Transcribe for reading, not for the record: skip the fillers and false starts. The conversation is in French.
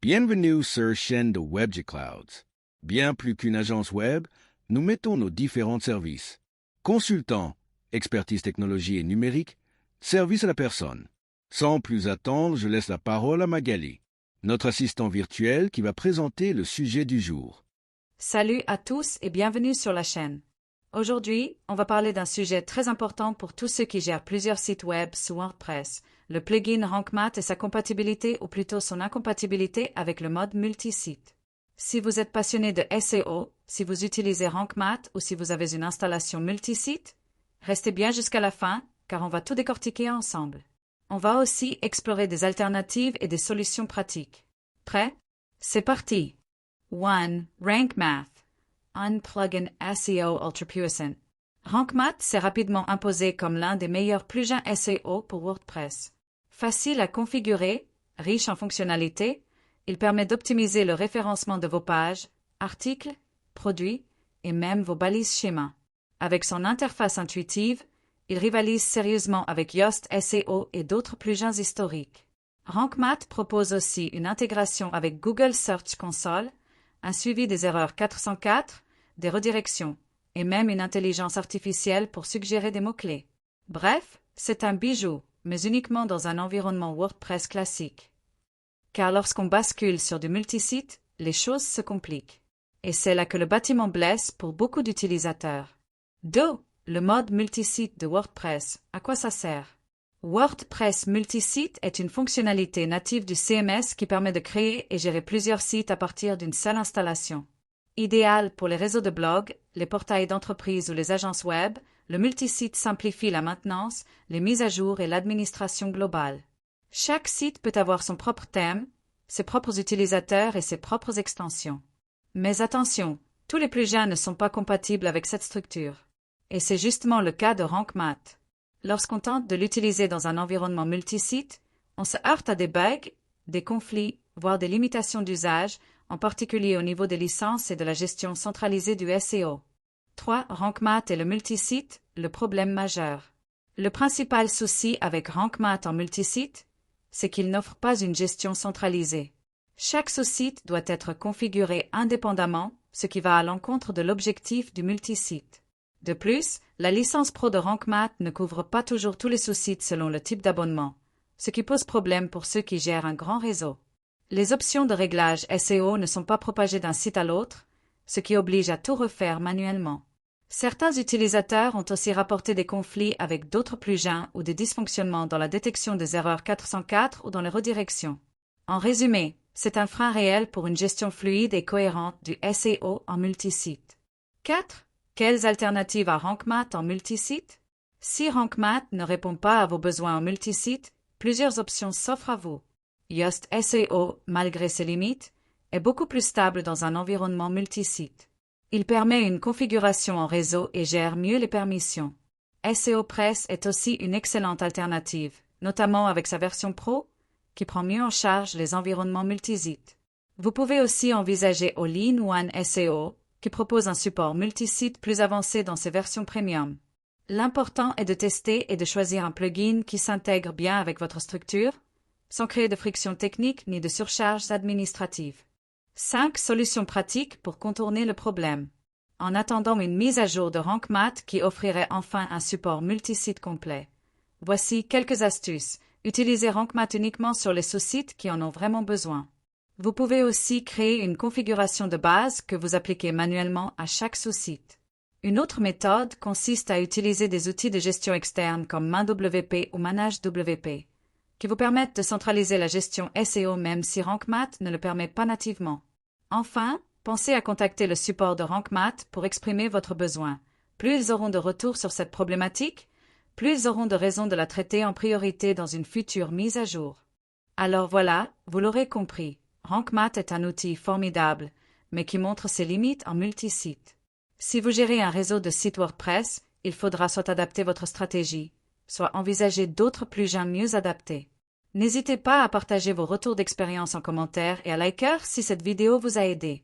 Bienvenue sur chaîne de WebGClouds. Bien plus qu'une agence web, nous mettons nos différents services. Consultant, expertise technologie et numérique, service à la personne. Sans plus attendre, je laisse la parole à Magali, notre assistant virtuel qui va présenter le sujet du jour. Salut à tous et bienvenue sur la chaîne. Aujourd'hui, on va parler d'un sujet très important pour tous ceux qui gèrent plusieurs sites web sous WordPress, le plugin Rank Math et sa compatibilité ou plutôt son incompatibilité avec le mode multisite. Si vous êtes passionné de SEO, si vous utilisez Rank Math ou si vous avez une installation multisite, restez bien jusqu'à la fin car on va tout décortiquer ensemble. On va aussi explorer des alternatives et des solutions pratiques. Prêt? C'est parti! 1. Rank Math. Unplugin SEO Ultra Puissant. Rank Math s'est rapidement imposé comme l'un des meilleurs plugins SEO pour WordPress. Facile à configurer, riche en fonctionnalités, il permet d'optimiser le référencement de vos pages, articles, produits et même vos balises schémas. Avec son interface intuitive, il rivalise sérieusement avec Yoast SEO et d'autres plugins historiques. Rank Math propose aussi une intégration avec Google Search Console, un suivi des erreurs 404, des redirections, et même une intelligence artificielle pour suggérer des mots-clés. Bref, c'est un bijou, mais uniquement dans un environnement WordPress classique. Car lorsqu'on bascule sur du multisite, les choses se compliquent. Et c'est là que le bâtiment blesse pour beaucoup d'utilisateurs. 2. Le mode multisite de WordPress. À quoi ça sert? WordPress Multisite est une fonctionnalité native du CMS qui permet de créer et gérer plusieurs sites à partir d'une seule installation. Idéal pour les réseaux de blogs, les portails d'entreprise ou les agences web, le multisite simplifie la maintenance, les mises à jour et l'administration globale. Chaque site peut avoir son propre thème, ses propres utilisateurs et ses propres extensions. Mais attention, tous les plugins ne sont pas compatibles avec cette structure. Et c'est justement le cas de Rank Math. Lorsqu'on tente de l'utiliser dans un environnement multisite, on se heurte à des bugs, des conflits, voire des limitations d'usage, en particulier au niveau des licences et de la gestion centralisée du SEO. 3. Rank Math et le multisite, le problème majeur. Le principal souci avec Rank Math en multisite, c'est qu'il n'offre pas une gestion centralisée. Chaque sous-site doit être configuré indépendamment, ce qui va à l'encontre de l'objectif du multisite. De plus, la licence pro de Rank Math ne couvre pas toujours tous les sous-sites selon le type d'abonnement, ce qui pose problème pour ceux qui gèrent un grand réseau. Les options de réglage SEO ne sont pas propagées d'un site à l'autre, ce qui oblige à tout refaire manuellement. Certains utilisateurs ont aussi rapporté des conflits avec d'autres plugins ou des dysfonctionnements dans la détection des erreurs 404 ou dans les redirections. En résumé, c'est un frein réel pour une gestion fluide et cohérente du SEO en multisite. 4. Quelles alternatives à Rank Math en multisite? Si Rank Math ne répond pas à vos besoins en multisite, plusieurs options s'offrent à vous. Yoast SEO, malgré ses limites, est beaucoup plus stable dans un environnement multisite. Il permet une configuration en réseau et gère mieux les permissions. SEO Press est aussi une excellente alternative, notamment avec sa version Pro, qui prend mieux en charge les environnements multisites. Vous pouvez aussi envisager All-in-One SEO, qui propose un support multisite plus avancé dans ses versions premium. L'important est de tester et de choisir un plugin qui s'intègre bien avec votre structure, sans créer de friction technique ni de surcharges administratives. 5 solutions pratiques pour contourner le problème. En attendant une mise à jour de Rank Math qui offrirait enfin un support multisite complet. Voici quelques astuces. Utilisez Rank Math uniquement sur les sous-sites qui en ont vraiment besoin. Vous pouvez aussi créer une configuration de base que vous appliquez manuellement à chaque sous-site. Une autre méthode consiste à utiliser des outils de gestion externe comme MainWP ou ManageWP, qui vous permettent de centraliser la gestion SEO même si Rank Math ne le permet pas nativement. Enfin, pensez à contacter le support de Rank Math pour exprimer votre besoin. Plus ils auront de retours sur cette problématique, plus ils auront de raisons de la traiter en priorité dans une future mise à jour. Alors voilà, vous l'aurez compris, Rank Math est un outil formidable, mais qui montre ses limites en multisite. Si vous gérez un réseau de sites WordPress, il faudra soit adapter votre stratégie, soit envisager d'autres plugins mieux adaptés. N'hésitez pas à partager vos retours d'expérience en commentaire et à liker si cette vidéo vous a aidé.